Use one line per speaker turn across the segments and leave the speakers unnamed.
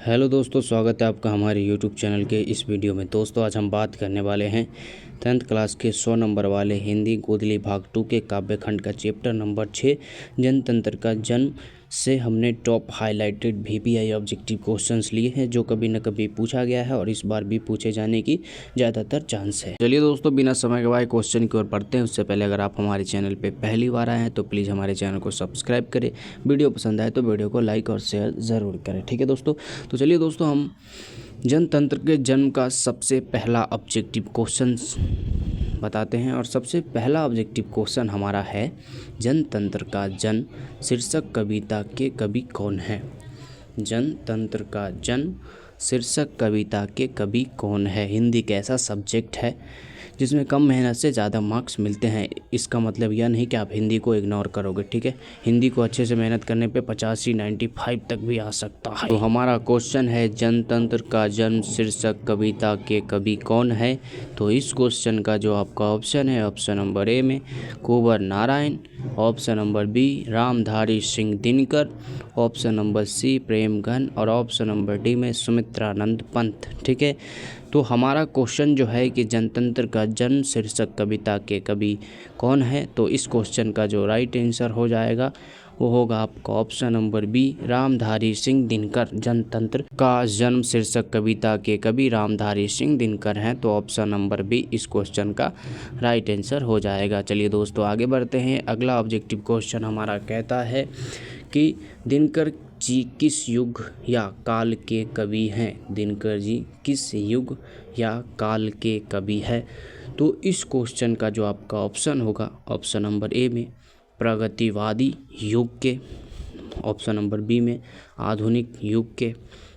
Hello दोस्तों, स्वागत है आपका हमारे यूट्यूब चैनल के इस वीडियो में। दोस्तों आज हम बात करने वाले हैं 10th क्लास के 100 नंबर वाले हिंदी गोदली भाग 2 के काव्य खंड का चैप्टर नंबर 6 जनतंत्र का जन्म से हमने top highlighted VPI objective questions लिए हैं जो कभी न कभी पूछा गया है और इस बार भी पूछे जाने की ज़्यादातर चांस है। चलिए दोस्तों, बिना समय गवाए क्वेश्चन की ओर बढ़ते हैं। उससे पहले अगर आप हमारे चैनल पर पहली बार आए हैं तो प्लीज़ हमारे चैनल को सब्सक्राइब करें। वीडियो पसंद आए तो वीडियो को लाइक और शेयर ज़रूर करें। ठीक है दोस्तों, तो चलिए दोस्तों हम जनतंत्र के जन्म का सबसे पहला ऑब्जेक्टिव क्वेश्चन बताते हैं। और सबसे पहला ऑब्जेक्टिव क्वेश्चन हमारा है, जनतंत्र का जन्म शीर्षक कविता के कवि कौन है। जनतंत्र का जन्म शीर्षक कविता के कवि कौन है। हिंदी का ऐसा सब्जेक्ट है जिसमें कम मेहनत से ज़्यादा मार्क्स मिलते हैं। इसका मतलब यह नहीं कि आप हिंदी को इग्नोर करोगे, ठीक है। हिंदी को अच्छे से मेहनत करने पे 85, 95 तक भी आ सकता है। तो हमारा क्वेश्चन है, जनतंत्र का जन्म शीर्षक कविता के कवि कौन है। तो इस क्वेश्चन का जो आपका ऑप्शन है, ऑप्शन नंबर ए में Kunwar Narayan, option number B Ramdhari Singh Dinkar, option number C Premghan और ऑप्शन नंबर डी में सुमित्रानंद पंत। ठीक है, तो हमारा क्वेश्चन जो है कि जनतंत्र का जन्म शीर्षक कविता के कवि कौन है। तो इस क्वेश्चन का जो राइट आंसर हो जाएगा वो होगा आपका option number B Ramdhari Singh Dinkar. जनतंत्र का जन्म शीर्षक कविता के कवि रामधारी सिंह दिनकर हैं। तो ऑप्शन नंबर बी इस क्वेश्चन का राइट आंसर हो जाएगा। चलिए दोस्तों आगे बढ़ते हैं। अगला ऑब्जेक्टिव क्वेश्चन हमारा कहता है कि दिनकर जी किस युग या काल के कवि हैं। दिनकर जी किस युग या काल के कवि है। तो इस क्वेश्चन का जो आपका ऑप्शन होगा, ऑप्शन नंबर ए में प्रगतिवादी युग के, ऑप्शन नंबर बी में आधुनिक युग के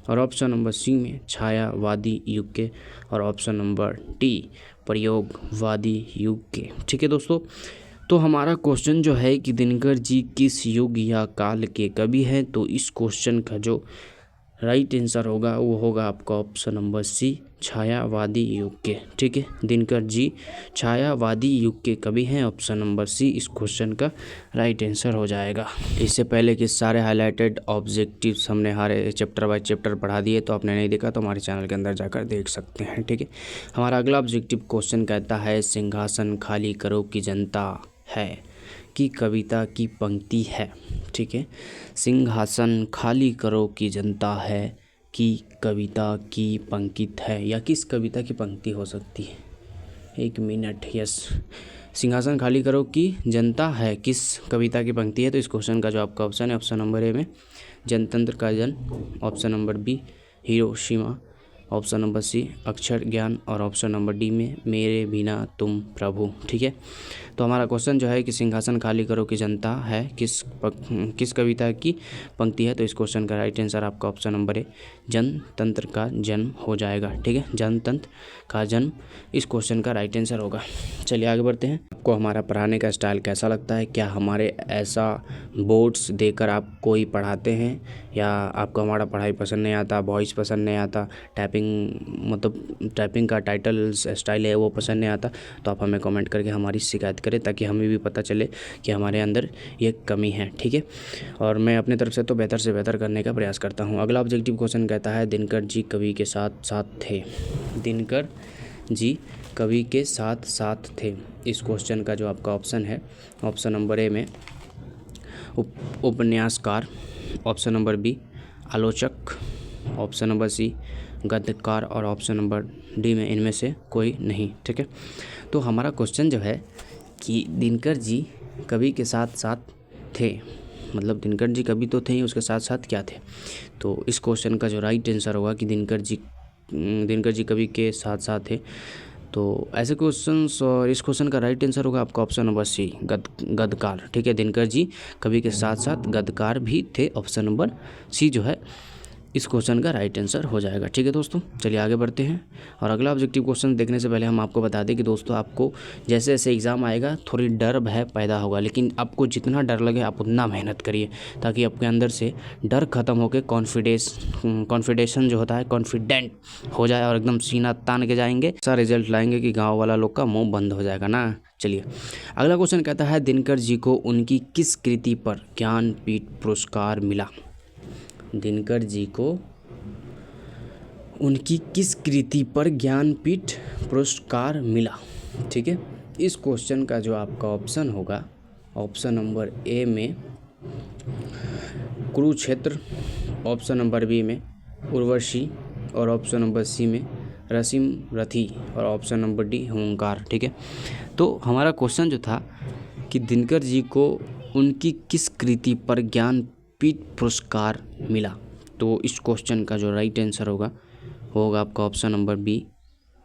और ऑप्शन नंबर सी में छायावादी युग के और ऑप्शन नंबर डी प्रयोगवादी युग के। ठीक है दोस्तों, तो हमारा क्वेश्चन जो है कि दिनकर जी किस युग या काल के कवि हैं। तो इस क्वेश्चन का जो राइट आंसर होगा वो होगा आपका ऑप्शन नंबर सी छायावादी युग के। ठीक है, दिनकर जी छायावादी युग के कवि हैं। ऑप्शन नंबर सी इस क्वेश्चन का राइट आंसर हो जाएगा। इससे पहले कि सारे हाईलाइटेड ऑब्जेक्टिव्स हमने हर चैप्टर बाय चैप्टर पढ़ा दिए, तो आपने नहीं देखा तो हमारे चैनल के अंदर जाकर देख सकते हैं। ठीक है, हमारा अगला ऑब्जेक्टिव क्वेश्चन कहता है, सिंहासन खाली करो की जनता है की कविता की पंक्ति है। ठीक है, सिंहासन खाली करो की जनता है की कविता की पंक्ति है, या किस कविता की पंक्ति हो सकती है। एक मिनट, यस, सिंहासन खाली करो की जनता है किस कविता की पंक्ति है। तो इस क्वेश्चन का जो आपका ऑप्शन है, ऑप्शन नंबर ए में जनतंत्र का जन्म, option number B Hiroshima, option number C अक्षर ज्ञान और ऑप्शन नंबर डी में मेरे बिना तुम प्रभु। ठीक है, तो हमारा क्वेश्चन जो है कि सिंहासन खाली करो की जनता है किस कविता की पंक्ति है। तो इस क्वेश्चन का राइट आंसर आपका ऑप्शन नंबर ए जनतंत्र का जन्म हो जाएगा। ठीक है, जनतंत्र का जन्म इस क्वेश्चन का राइट आंसर होगा। चलिए आगे बढ़ते हैं। आपको हमारा पढ़ाने का स्टाइल कैसा लगता है। क्या हमारे ऐसा बोर्ड्स देकर आप कोई पढ़ाते हैं, या आपको हमारा पढ़ाई पसंद नहीं आता, वॉइस पसंद नहीं आता, टाइपिंग का टाइटल स्टाइल है वो पसंद नहीं आता, तो आप हमें कमेंट करके हमारी शिकायत करें ताकि हमें भी पता चले कि हमारे अंदर ये कमी है। ठीक है, और मैं अपनी तरफ से तो बेहतर से बेहतर करने का प्रयास करता हूँ। अगला ऑब्जेक्टिव क्वेश्चन कहता है, दिनकर जी कवि के साथ साथ थे। दिनकर जी कवि के साथ साथ थे। इस क्वेश्चन का जो आपका ऑप्शन है, ऑप्शन नंबर ए में उपन्यासकार, ऑप्शन नंबर बी आलोचक, ऑप्शन नंबर सी गद्यकार और ऑप्शन नंबर डी में इनमें से कोई नहीं। ठीक है, तो हमारा क्वेश्चन जो है कि दिनकर जी कवि के साथ साथ थे, मतलब दिनकर जी कवि तो थे ही, उसके साथ साथ क्या थे। तो इस क्वेश्चन का जो राइट आंसर होगा कि दिनकर जी कवि के साथ साथ थे। तो ऐसे क्वेश्चंस, और इस क्वेश्चन का राइट आंसर होगा आपका ऑप्शन नंबर सी गद्यकार। ठीक है, दिनकर जी कवि के साथ साथ गद्यकार भी थे। ऑप्शन नंबर सी जो है इस क्वेश्चन का राइट आंसर हो जाएगा। ठीक है दोस्तों, चलिए आगे बढ़ते हैं। और अगला ऑब्जेक्टिव क्वेश्चन देखने से पहले हम आपको बता दें कि दोस्तों आपको जैसे जैसे एग्ज़ाम आएगा थोड़ी डर भय पैदा होगा, लेकिन आपको जितना डर लगे आप उतना मेहनत करिए ताकि आपके अंदर से डर खत्म होकर कॉन्फिडेंशन जो होता है कॉन्फिडेंट हो जाए और एकदम सीना तान के जाएंगे, ऐसा रिजल्ट लाएंगे कि गाँव वाला लोग का मुँह बंद हो जाएगा ना। चलिए अगला क्वेश्चन कहता है, दिनकर जी को उनकी किस कृति पर ज्ञानपीठ पुरस्कार मिला। दिनकर जी को उनकी किस कृति पर ज्ञानपीठ पुरस्कार मिला। ठीक है, इस क्वेश्चन का जो आपका ऑप्शन होगा, ऑप्शन नंबर ए में कुरुक्षेत्र, ऑप्शन नंबर बी में उर्वशी, और ऑप्शन नंबर सी में रसीम रथी, और ऑप्शन नंबर डी हुंकार। ठीक है, तो हमारा क्वेश्चन जो था कि दिनकर जी को उनकी किस कृति पर ज्ञानपीठ पुरस्कार मिला, तो इस क्वेश्चन का जो राइट आंसर होगा वो होगा आपका ऑप्शन नंबर बी,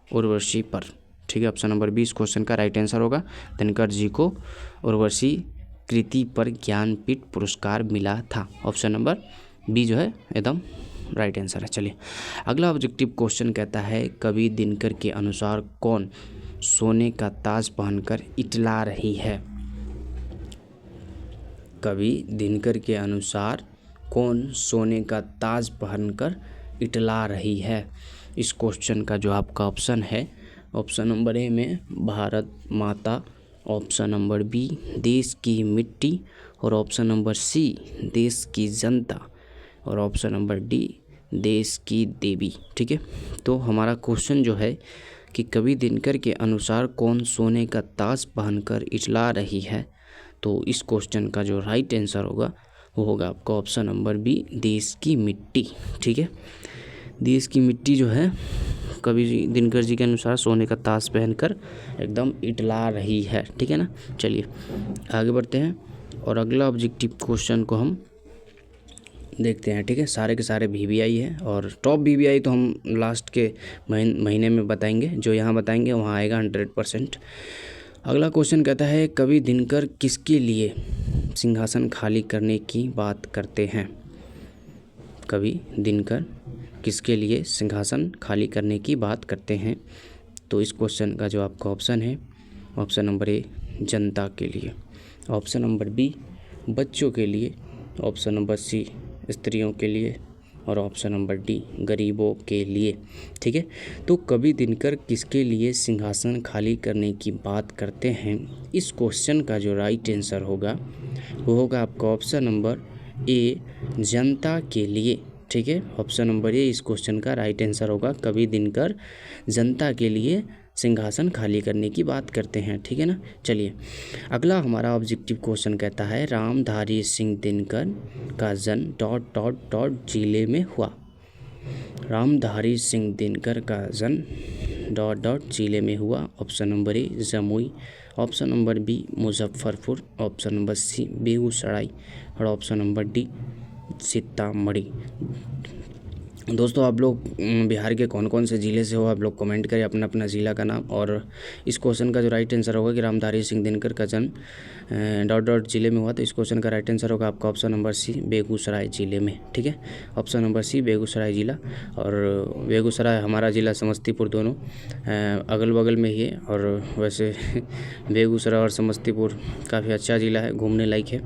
उर्वशी पर। ठीक है, ऑप्शन नंबर बी इस क्वेश्चन का राइट आंसर होगा। दिनकर जी को उर्वशी कृति पर ज्ञानपीठ पुरस्कार मिला था। ऑप्शन नंबर बी जो है एकदम राइट आंसर है। चलिए अगला ऑब्जेक्टिव क्वेश्चन कहता है, कवि दिनकर के अनुसार कौन सोने का ताज पहनकर इटला रही है। कवि दिनकर के अनुसार कौन सोने का ताज पहनकर इटला रही है। इस क्वेश्चन का जो आपका ऑप्शन है, ऑप्शन नंबर ए में भारत माता, ऑप्शन नंबर बी देश की मिट्टी, और ऑप्शन नंबर सी देश की जनता, और ऑप्शन नंबर डी देश की देवी। ठीक है, तो हमारा क्वेश्चन जो है कि कवि दिनकर के अनुसार कौन सोने का ताज पहनकर इटला रही है, तो इस क्वेश्चन का जो राइट आंसर होगा वो होगा आपका ऑप्शन नंबर बी, देश की मिट्टी। ठीक है, देश की मिट्टी जो है कवि दिनकर जी के अनुसार सोने का ताज पहनकर एकदम इटला रही है। ठीक है ना, चलिए आगे बढ़ते हैं और अगला ऑब्जेक्टिव क्वेश्चन को हम देखते हैं। ठीक है, सारे के सारे VVI है और टॉप VVI तो हम लास्ट के महीने में बताएंगे, जो यहाँ बताएंगे वहाँ आएगा 100%। अगला क्वेश्चन कहता है, कवि दिनकर किसके लिए सिंहासन खाली करने की बात करते हैं। कवि दिनकर किसके लिए सिंहासन खाली करने की बात करते हैं, तो इस क्वेश्चन का जो आपका ऑप्शन है, ऑप्शन नंबर ए जनता के लिए, ऑप्शन नंबर बी बच्चों के लिए, ऑप्शन नंबर सी स्त्रियों के लिए, और ऑप्शन नंबर डी गरीबों के लिए। ठीक है, तो कवि दिनकर किसके लिए सिंहासन खाली करने की बात करते हैं, इस क्वेश्चन का जो राइट आंसर होगा वो होगा आपका ऑप्शन नंबर ए जनता के लिए। ठीक है, ऑप्शन नंबर ए इस क्वेश्चन का राइट आंसर होगा, कवि दिनकर जनता के लिए सिंहासन खाली करने की बात करते हैं। ठीक है ना, चलिए अगला हमारा ऑब्जेक्टिव क्वेश्चन कहता है, रामधारी सिंह दिनकर का जन्म डॉट डॉट डॉट जिले में हुआ। रामधारी सिंह दिनकर का जन्म डॉट डॉट जिले में हुआ। Option number A Jamui, option number B Muzaffarpur, option number C Begusarai, और ऑप्शन नंबर डी सीतामढ़ी। दोस्तों आप लोग बिहार के कौन कौन से ज़िले से हो, आप लोग कमेंट करें अपना अपना ज़िला का नाम। और इस क्वेश्चन का जो राइट आंसर होगा कि रामधारी सिंह दिनकर का जन्म डॉट डॉट जिले में हुआ, तो इस क्वेश्चन का राइट आंसर होगा आपका ऑप्शन नंबर सी बेगूसराय जिले में। ठीक है, ऑप्शन नंबर सी बेगूसराय जिला, और बेगूसराय हमारा ज़िला समस्तीपुर दोनों अगल बगल में ही है। और वैसे बेगूसराय और समस्तीपुर काफ़ी अच्छा ज़िला है, घूमने लायक है।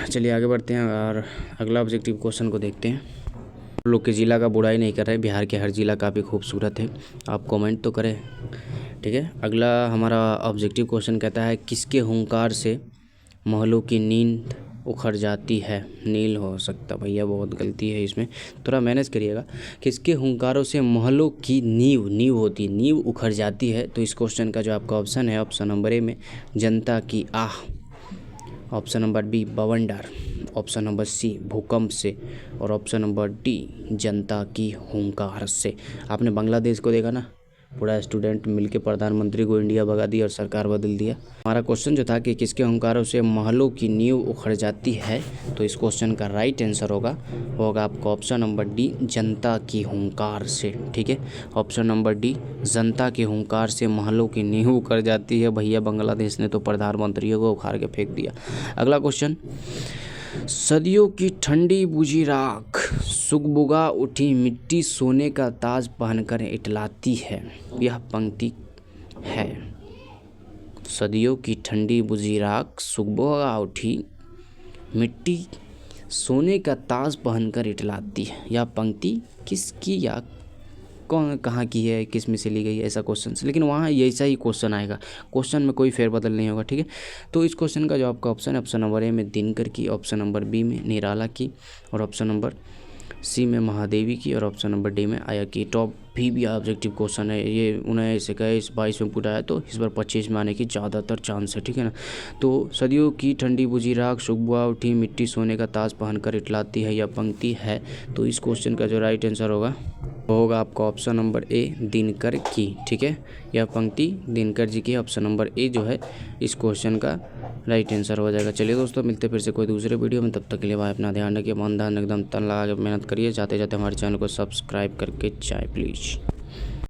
चलिए आगे बढ़ते हैं और अगला ऑब्जेक्टिव क्वेश्चन को देखते हैं। लोग के ज़िला का बुराई नहीं कर रहे, बिहार के हर ज़िला काफ़ी खूबसूरत है, आप कमेंट तो करें। ठीक है, अगला हमारा ऑब्जेक्टिव क्वेश्चन कहता है, किसके हुंकार से महलों की नींद उखड़ जाती है। नील हो सकता भैया, बहुत गलती है इसमें, थोड़ा मैनेज करिएगा। किसके हुंकारों से महलों की नींव उखड़ जाती है, तो इस क्वेश्चन का जो आपका ऑप्शन है, ऑप्शन नंबर ए में जनता की आह, ऑप्शन नंबर बी बवंडर, ऑप्शन नंबर सी भूकंप से, और ऑप्शन नंबर डी जनता की हुंकार से। आपने बांग्लादेश को देखा ना, पूरा स्टूडेंट मिलके प्रधानमंत्री को इंडिया भगा दिया और सरकार बदल दिया। हमारा क्वेश्चन जो था कि किसके हुंकारों से महलों की नींव उखड़ जाती है, तो इस क्वेश्चन का राइट आंसर होगा आपका ऑप्शन नंबर डी जनता की हुंकार से। ठीक है, ऑप्शन नंबर डी जनता के हुंकार से महलों की नींव उखड़ जाती है। भैया बांग्लादेश ने तो प्रधानमंत्री को उखाड़ के फेंक दिया। अगला क्वेश्चन, सदियों की ठंडी बुझी राख सुगबुगा उठी मिट्टी सोने का ताज पहनकर इटलाती है, यह पंक्ति है। सदियों की ठंडी बुझी राख सुगबुगा उठी मिट्टी सोने का ताज पहनकर इटलाती है, यह पंक्ति किसकी या कौन कहाँ की है, किस में से ली गई है, ऐसा क्वेश्चन। लेकिन वहाँ ऐसा ही क्वेश्चन आएगा, क्वेश्चन में कोई फेरबदल नहीं होगा। ठीक है, तो इस क्वेश्चन का जो आपका ऑप्शन है, ऑप्शन नंबर ए में दिनकर की, ऑप्शन नंबर बी में निराला की, और ऑप्शन नंबर सी में महादेवी की और ऑप्शन नंबर डी में आया की। टॉप भी ऑब्जेक्टिव क्वेश्चन है ये, उन्हें ऐसे कहे इस 22 में पूछा है तो इस बार 25 में आने की ज़्यादातर चांस है, ठीक है ना। तो सदियों की ठंडी बुझी राख सुबह उठी मिट्टी सोने का ताज पहनकर इटलाती है, यह पंक्ति है। तो इस क्वेश्चन का जो राइट आंसर होगा वो होगा आपका ऑप्शन नंबर ए दिनकर की, ठीक है। यह पंक्ति दिनकर जी की, ऑप्शन नंबर ए जो है इस क्वेश्चन का राइट आंसर हो जाएगा। चलिए दोस्तों, मिलते फिर से कोई दूसरे वीडियो में, तब तक के लिए भाई अपना ध्यान रखिए, मन ध्यान एकदम तन लगा के मेहनत करिए, जाते जाते हमारे चैनल को सब्सक्राइब करके जाए प्लीज़।